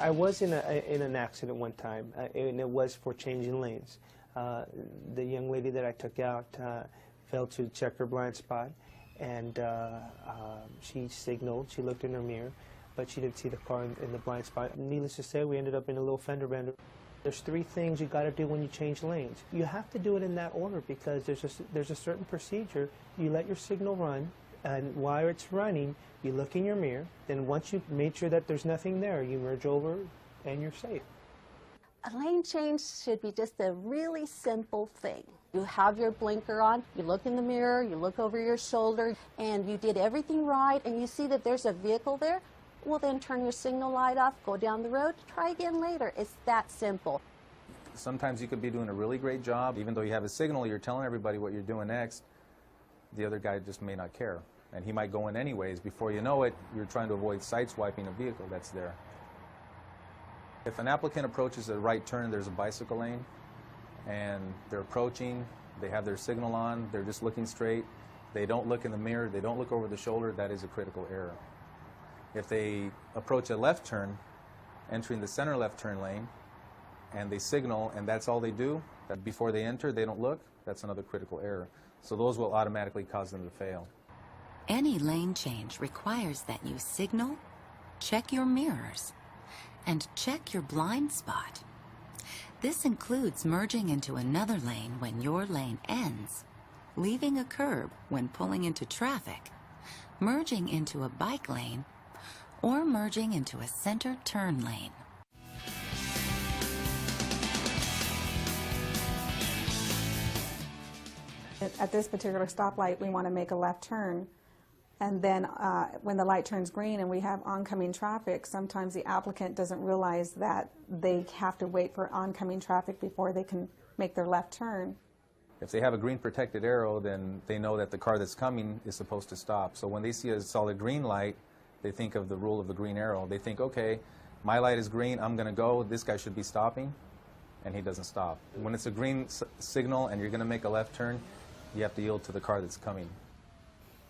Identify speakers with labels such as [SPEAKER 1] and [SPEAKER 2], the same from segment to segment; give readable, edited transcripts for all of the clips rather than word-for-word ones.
[SPEAKER 1] I was in an accident one time, and it was for changing lanes. The young lady that I took out failed to check her blind spot, and she signaled. She looked in her mirror, but she didn't see the car in the blind spot. Needless to say, we ended up in a little fender bender. There's three things you got to do when you change lanes. You have to do it in that order because there's a certain procedure. You let your signal run, and while it's running, you look in your mirror. Then once you've made sure that there's nothing there, you merge over, and you're safe.
[SPEAKER 2] A lane change should be just a really simple thing. You have your blinker on, you look in the mirror, you look over your shoulder, and you did everything right, and you see that there's a vehicle there. Well, then turn your signal light off, go down the road, try again later. It's that simple.
[SPEAKER 3] Sometimes you could be doing a really great job. Even though you have a signal, you're telling everybody what you're doing next. The other guy just may not care. And he might go in anyways. Before you know it, you're trying to avoid sideswiping a vehicle that's there. If an applicant approaches a right turn, there's a bicycle lane, and they're approaching, they have their signal on, they're just looking straight, they don't look in the mirror, they don't look over the shoulder, that is a critical error. If they approach a left turn, entering the center left turn lane, and they signal, and that's all they do, that before they enter, they don't look, that's another critical error. So those will automatically cause them to fail.
[SPEAKER 4] Any lane change requires that you signal, check your mirrors, and check your blind spot. This includes merging into another lane when your lane ends, leaving a curb when pulling into traffic, merging into a bike lane, or merging into a center turn lane.
[SPEAKER 5] At this particular stoplight, we want to make a left turn, and then when the light turns green and we have oncoming traffic, sometimes the applicant doesn't realize that they have to wait for oncoming traffic before they can make their left turn.
[SPEAKER 3] If they have a green protected arrow, then they know that the car that's coming is supposed to stop. So when they see a solid green light, they think of the rule of the green arrow. They think, okay, my light is green, I'm going to go, this guy should be stopping, and he doesn't stop. When it's a green signal and you're going to make a left turn, you have to yield to the car that's coming.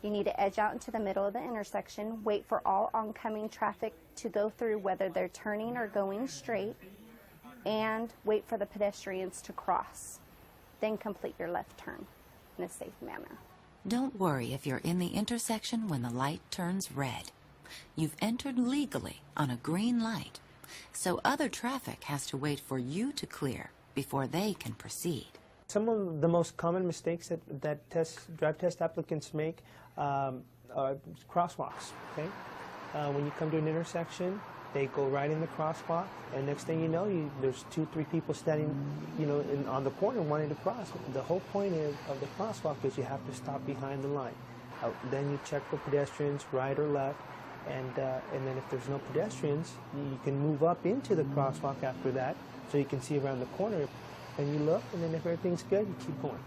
[SPEAKER 6] You need to edge out into the middle of the intersection, wait for all oncoming traffic to go through, whether they're turning or going straight, and wait for the pedestrians to cross. Then complete your left turn in a safe manner.
[SPEAKER 4] Don't worry if you're in the intersection when the light turns red. You've entered legally on a green light, so other traffic has to wait for you to clear before they can proceed.
[SPEAKER 1] Some of the most common mistakes that drive test applicants make are crosswalks. Okay, when you come to an intersection, they go right in the crosswalk, and next thing you know, there's 2-3 people standing, on the corner wanting to cross. The whole point of the crosswalk is you have to stop behind the line. Then you check for pedestrians, right or left, and then if there's no pedestrians, you can move up into the crosswalk after that, so you can see around the corner. And you look, and then if everything's good, you keep going.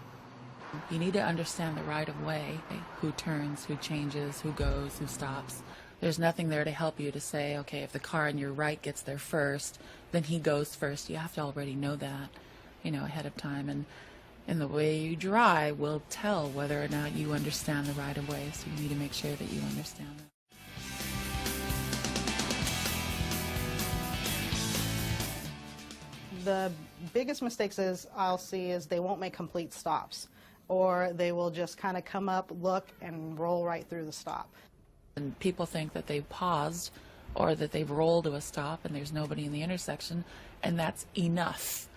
[SPEAKER 7] You need to understand the right-of-way, who turns, who changes, who goes, who stops. There's nothing there to help you to say, okay, if the car on your right gets there first, then he goes first. You have to already know that, ahead of time. And the way you drive will tell whether or not you understand the right-of-way, so you need to make sure that you understand that.
[SPEAKER 8] The biggest mistakes I'll see is they won't make complete stops, or they will just kind of come up, look, and roll right through the stop.
[SPEAKER 7] And people think that they've paused or that they've rolled to a stop and there's nobody in the intersection, and that's enough.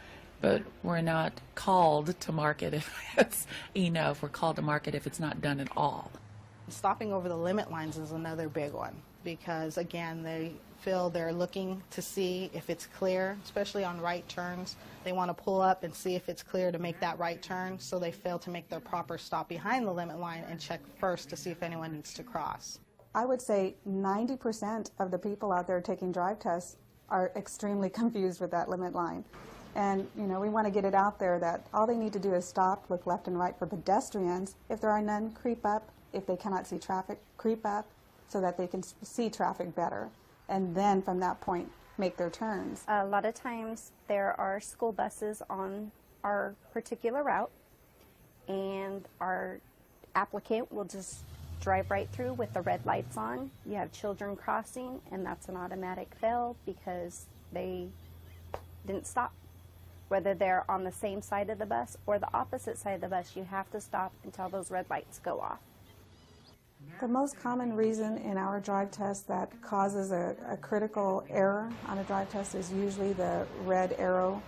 [SPEAKER 7] But we're not called to mark it if it's enough. We're called to mark it if it's not done at all.
[SPEAKER 8] Stopping over the limit lines is another big one because, again, they feel they're looking to see if it's clear, especially on right turns. They want to pull up and see if it's clear to make that right turn, so they fail to make their proper stop behind the limit line and check first to see if anyone needs to cross.
[SPEAKER 5] I would say 90% of the people out there taking drive tests are extremely confused with that limit line. And, we want to get it out there that all they need to do is stop, look left and right for pedestrians. If there are none, creep up. If they cannot see traffic, creep up so that they can see traffic better. And then from that point, make their turns.
[SPEAKER 6] A lot of times there are school buses on our particular route, and our applicant will just drive right through with the red lights on. You have children crossing, and that's an automatic fail because they didn't stop. Whether they're on the same side of the bus or the opposite side of the bus, you have to stop until those red lights go off.
[SPEAKER 5] The most common reason in our drive test that causes a critical error on a drive test is usually the red arrow,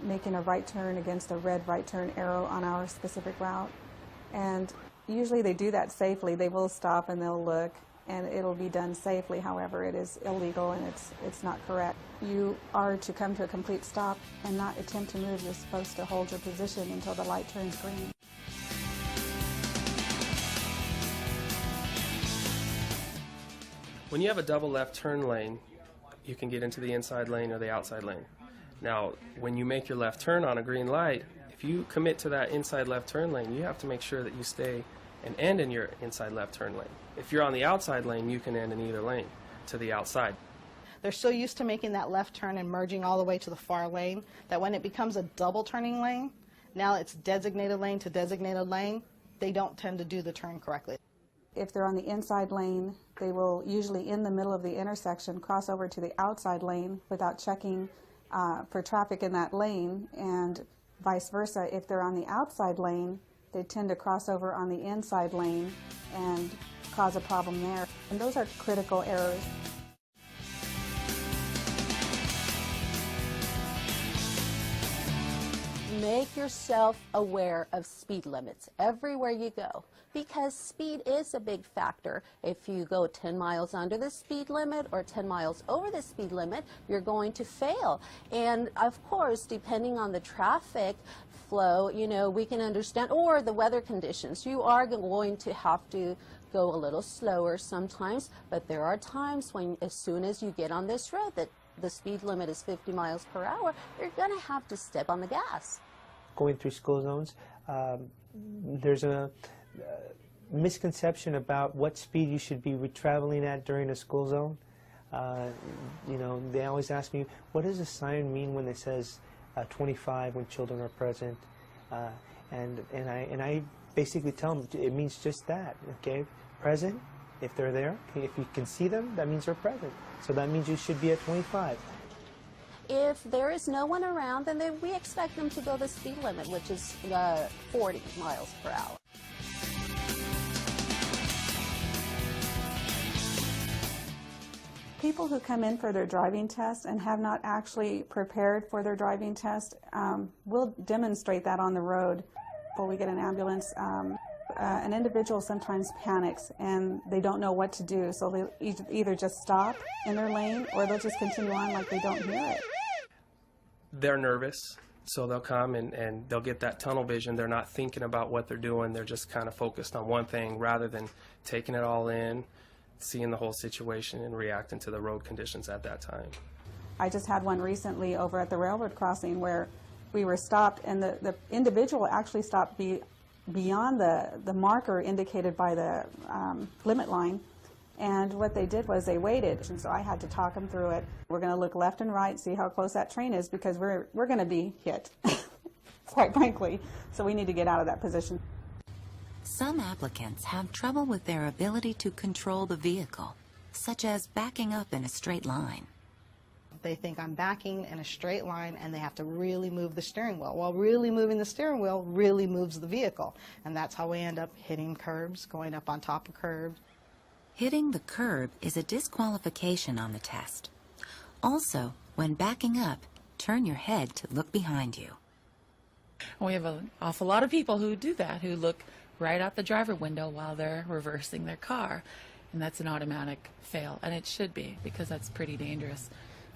[SPEAKER 5] making a right turn against a red right turn arrow on our specific route. And usually they do that safely. They will stop and they'll look, and it'll be done safely. However, it is illegal and it's not correct. You are to come to a complete stop and not attempt to move. You're supposed to hold your position until the light turns green.
[SPEAKER 9] When you have a double left turn lane, you can get into the inside lane or the outside lane. Now, when you make your left turn on a green light, if you commit to that inside left turn lane, you have to make sure that you stay and end in your inside left turn lane. If you're on the outside lane, you can end in either lane to the outside.
[SPEAKER 8] They're so used to making that left turn and merging all the way to the far lane that when it becomes a double turning lane, now it's designated lane to designated lane, they don't tend to do the turn correctly.
[SPEAKER 5] If they're on the inside lane, they will usually in the middle of the intersection cross over to the outside lane without checking for traffic in that lane, and vice versa. If they're on the outside lane, they tend to cross over on the inside lane and cause a problem there. And those are critical errors.
[SPEAKER 2] Make yourself aware of speed limits everywhere you go, because speed is a big factor. If you go 10 miles under the speed limit or 10 miles over the speed limit, you're going to fail. And of course, depending on the traffic flow, you know, we can understand, or the weather conditions, you are going to have to go a little slower sometimes, but there are times when as soon as you get on this road that the speed limit is 50 miles per hour, you're going to have to step on the gas.
[SPEAKER 1] Going through school zones, there's a misconception about what speed you should be traveling at during a school zone. You know, they always ask me, what does a sign mean when it says 25 when children are present? And I basically tell them it means just that, okay? Present, if they're there, if you can see them, that means they're present. So that means you should be at 25.
[SPEAKER 2] If there is no one around, then we expect them to go the speed limit, which is 40 miles per hour.
[SPEAKER 5] People who come in for their driving test and have not actually prepared for their driving test, we'll demonstrate that on the road. Before we get an ambulance, an individual sometimes panics and they don't know what to do, so they either just stop in their lane or they'll just continue on like they don't hear it.
[SPEAKER 9] They're nervous, so they'll come and they'll get that tunnel vision. They're not thinking about what they're doing. They're just kind of focused on one thing rather than taking it all in, seeing the whole situation and reacting to the road conditions at that time.
[SPEAKER 5] I just had one recently over at the railroad crossing where we were stopped and the individual actually stopped beyond the marker indicated by the limit line. And what they did was they waited, and so I had to talk them through it. We're going to look left and right, see how close that train is, because we're going to be hit, quite frankly. So we need to get out of that position.
[SPEAKER 4] Some applicants have trouble with their ability to control the vehicle, such as backing up in a straight line.
[SPEAKER 8] They think I'm backing in a straight line and they have to really move the steering wheel. Well, really moving the steering wheel really moves the vehicle. And that's how we end up hitting curbs, going up on top of curbs.
[SPEAKER 4] Hitting the curb is a disqualification on the test. Also, when backing up, turn your head to look behind you.
[SPEAKER 7] We have an awful lot of people who do that, who look right out the driver window while they're reversing their car. And that's an automatic fail. And it should be, because that's pretty dangerous.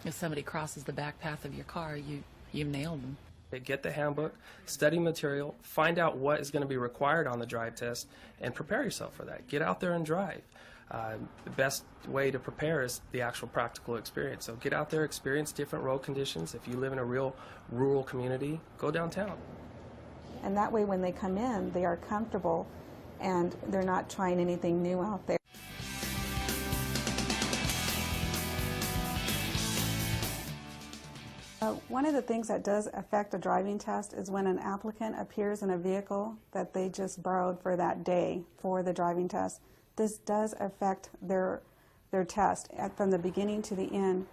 [SPEAKER 7] If somebody crosses the back path of your car, you've nailed them.
[SPEAKER 9] Get the handbook, study material, find out what is going to be required on the drive test, and prepare yourself for that. Get out there and drive. The best way to prepare is the actual practical experience. So get out there, experience different road conditions. If you live in a real rural community, go downtown.
[SPEAKER 5] And that way when they come in, they are comfortable and they're not trying anything new out there. One of the things that does affect a driving test is when an applicant appears in a vehicle that they just borrowed for that day for the driving test. This does affect their test from the beginning to the end.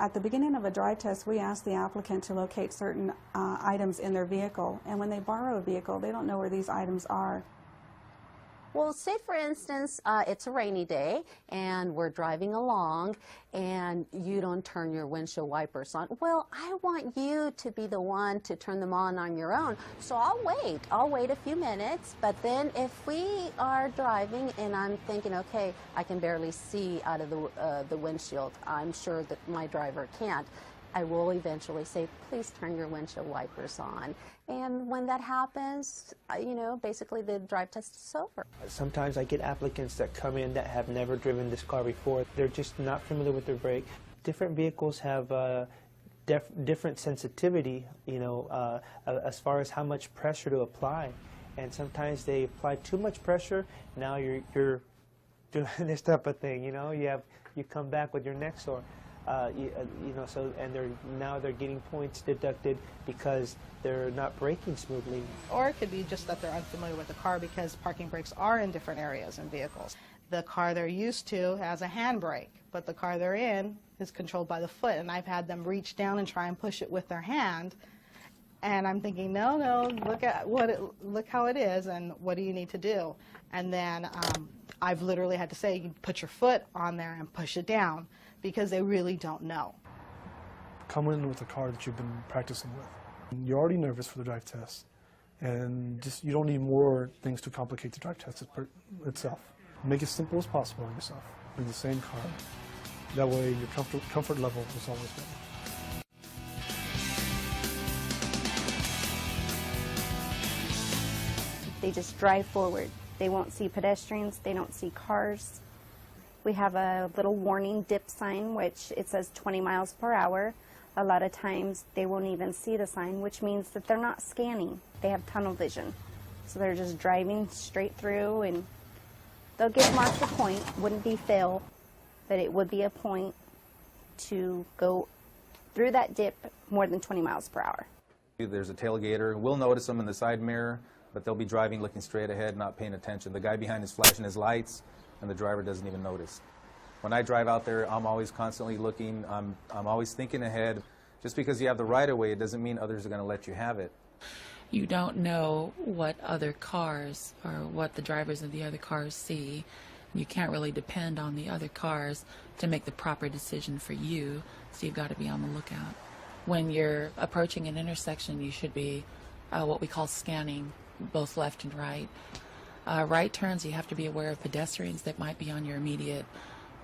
[SPEAKER 5] At the beginning of a drive test, we ask the applicant to locate certain items in their vehicle, and when they borrow a vehicle, they don't know where these items are.
[SPEAKER 2] Well, say for instance, it's a rainy day and we're driving along and you don't turn your windshield wipers on. Well, I want you to be the one to turn them on your own. So I'll wait. I'll wait a few minutes. But then if we are driving and I'm thinking, okay, I can barely see out of the windshield, I'm sure that my driver can't, I will eventually say, please turn your windshield wipers on. And when that happens, you know, basically the drive test is over.
[SPEAKER 1] Sometimes I get applicants that come in that have never driven this car before. They're just not familiar with their brake. Different vehicles have different sensitivity, you know, as far as how much pressure to apply. And sometimes they apply too much pressure. Now you're doing this type of thing, you know. You come back with your neck sore. You know, so and now they're getting points deducted because they're not braking smoothly.
[SPEAKER 8] Or it could be just that they're unfamiliar with the car because parking brakes are in different areas in vehicles. The car they're used to has a handbrake, but the car they're in is controlled by the foot, and I've had them reach down and try and push it with their hand, and I'm thinking, no, look how it is, and what do you need to do? And then I've literally had to say, you put your foot on there and push it down, because they really don't know.
[SPEAKER 10] Come in with a car that you've been practicing with. You're already nervous for the drive test, and just you don't need more things to complicate the drive test itself. Make it simple as possible on yourself. Bring the same car. That way your comfort level is always better.
[SPEAKER 6] They just drive forward. They won't see pedestrians. They don't see cars. We have a little warning dip sign, which it says 20 miles per hour. A lot of times they won't even see the sign, which means that they're not scanning. They have tunnel vision. So they're just driving straight through, and they'll get marked a point. Wouldn't be fail, but it would be a point to go through that dip more than 20 miles per hour.
[SPEAKER 3] There's a tailgater. We'll notice them in the side mirror, but they'll be driving looking straight ahead, not paying attention. The guy behind is flashing his lights, and the driver doesn't even notice. When I drive out there, I'm always constantly looking. I'm always thinking ahead. Just because you have the right-of-way, it doesn't mean others are going to let you have it.
[SPEAKER 7] You don't know what other cars or what the drivers of the other cars see. You can't really depend on the other cars to make the proper decision for you, so you've got to be on the lookout. When you're approaching an intersection, you should be what we call scanning, both left and right. Right turns, you have to be aware of pedestrians that might be on your immediate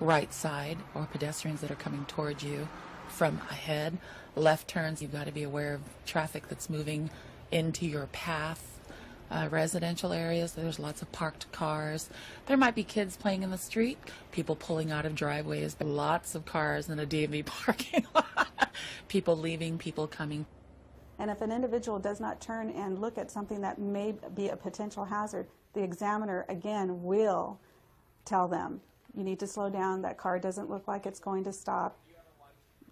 [SPEAKER 7] right side or pedestrians that are coming towards you from ahead. Left turns, you've got to be aware of traffic that's moving into your path. Residential areas, there's lots of parked cars. There might be kids playing in the street, people pulling out of driveways, lots of cars in a DMV parking lot, people leaving, people coming.
[SPEAKER 5] And if an individual does not turn and look at something that may be a potential hazard, the examiner, again, will tell them, you need to slow down, that car doesn't look like it's going to stop,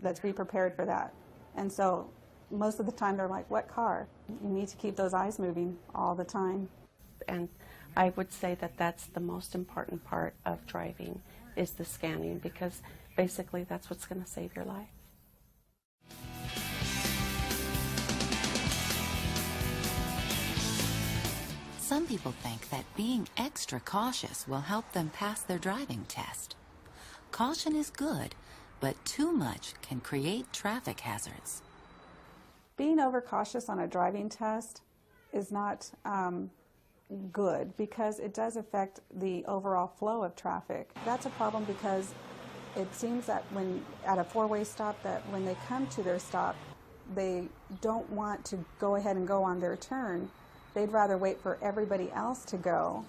[SPEAKER 5] let's be prepared for that. And so most of the time they're like, what car? You need to keep those eyes moving all the time.
[SPEAKER 11] And I would say that that's the most important part of driving, is the scanning, because basically that's what's going to save your life.
[SPEAKER 4] Some people think that being extra cautious will help them pass their driving test. Caution is good, but too much can create traffic hazards.
[SPEAKER 5] Being overcautious on a driving test is not good, because it does affect the overall flow of traffic. That's a problem because it seems that when at a four-way stop, that when they come to their stop, they don't want to go ahead and go on their turn. They'd rather wait for everybody else to go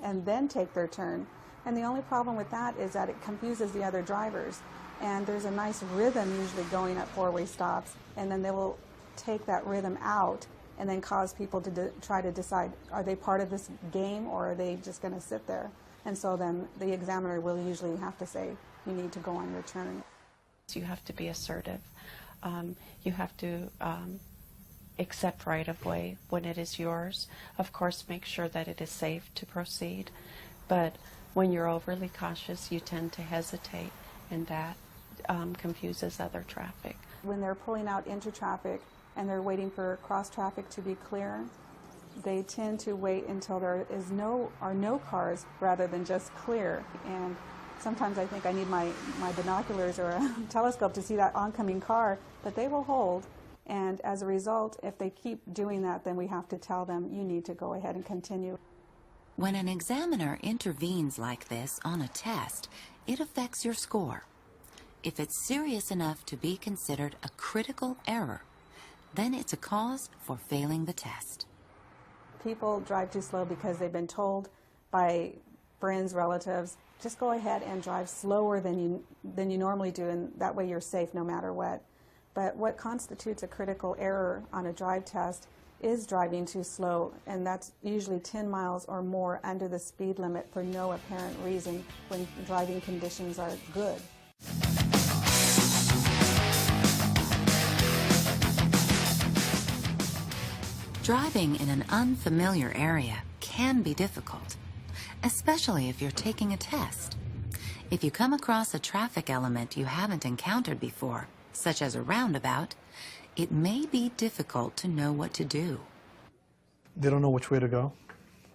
[SPEAKER 5] and then take their turn. And the only problem with that is that it confuses the other drivers. And there's a nice rhythm usually going at four-way stops, and then they will take that rhythm out and then cause people to try to decide, are they part of this game or are they just going to sit there? And so then the examiner will usually have to say, you need to go on your turn.
[SPEAKER 11] You have to be assertive. You have to accept right-of-way when it is yours. Of course, make sure that it is safe to proceed. But when you're overly cautious, you tend to hesitate, and that confuses other traffic.
[SPEAKER 5] When they're pulling out into traffic and they're waiting for cross traffic to be clear, they tend to wait until there are no cars rather than just clear. And sometimes I think I need my binoculars or a telescope to see that oncoming car, but they will hold. And as a result, if they keep doing that, then we have to tell them, you need to go ahead and continue.
[SPEAKER 4] When an examiner intervenes like this on a test, it affects your score. If it's serious enough to be considered a critical error, then it's a cause for failing the test.
[SPEAKER 5] People drive too slow because they've been told by friends, relatives, just go ahead and drive slower than you normally do, and that way you're safe no matter what. But what constitutes a critical error on a drive test is driving too slow, and that's usually 10 miles or more under the speed limit for no apparent reason when driving conditions are good.
[SPEAKER 4] Driving in an unfamiliar area can be difficult, especially if you're taking a test. If you come across a traffic element you haven't encountered before, such as a roundabout, it may be difficult to know what to do.
[SPEAKER 10] They don't know which way to go.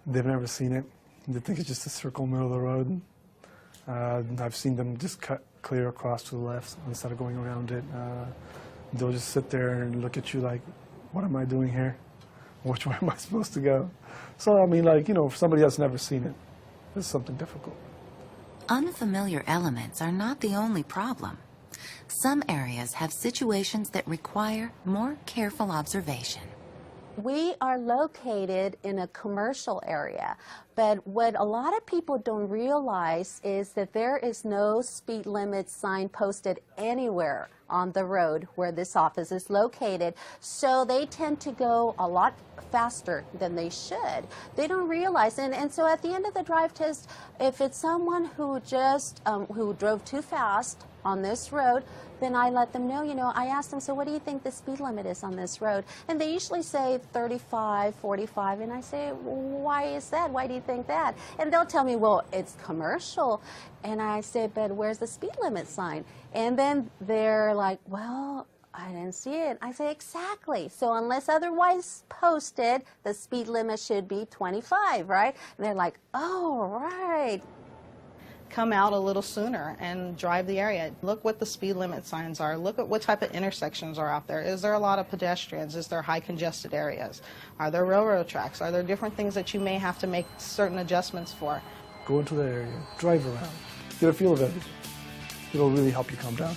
[SPEAKER 10] They've never seen it. They think it's just a circle in the middle of the road. I've seen them just cut clear across to the left instead of going around it. They'll just sit there and look at you like, what am I doing here? Which way am I supposed to go? So, I mean, like, for somebody that's never seen it, it's something difficult.
[SPEAKER 4] Unfamiliar elements are not the only problem. Some areas have situations that require more careful observation.
[SPEAKER 2] We are located in a commercial area, but what a lot of people don't realize is that there is no speed limit sign posted anywhere on the road where this office is located, so they tend to go a lot faster than they should. They don't realize, and so at the end of the drive test, if it's someone who just who drove too fast on this road, then I let them know, I ask them, so what do you think the speed limit is on this road? And they usually say 35, 45, and I say, why is that? Why do you think that? And they'll tell me, well, it's commercial. And I say, but where's the speed limit sign? And then they're like, well, I didn't see it. I say, exactly. So unless otherwise posted, the speed limit should be 25, right? And they're like, oh, right.
[SPEAKER 8] Come out a little sooner and drive the area. Look what the speed limit signs are. Look at what type of intersections are out there. Is there a lot of pedestrians? Is there high congested areas? Are there railroad tracks? Are there different things that you may have to make certain adjustments for?
[SPEAKER 10] Go into the area, drive around, get a feel of everything. It'll really help you calm down.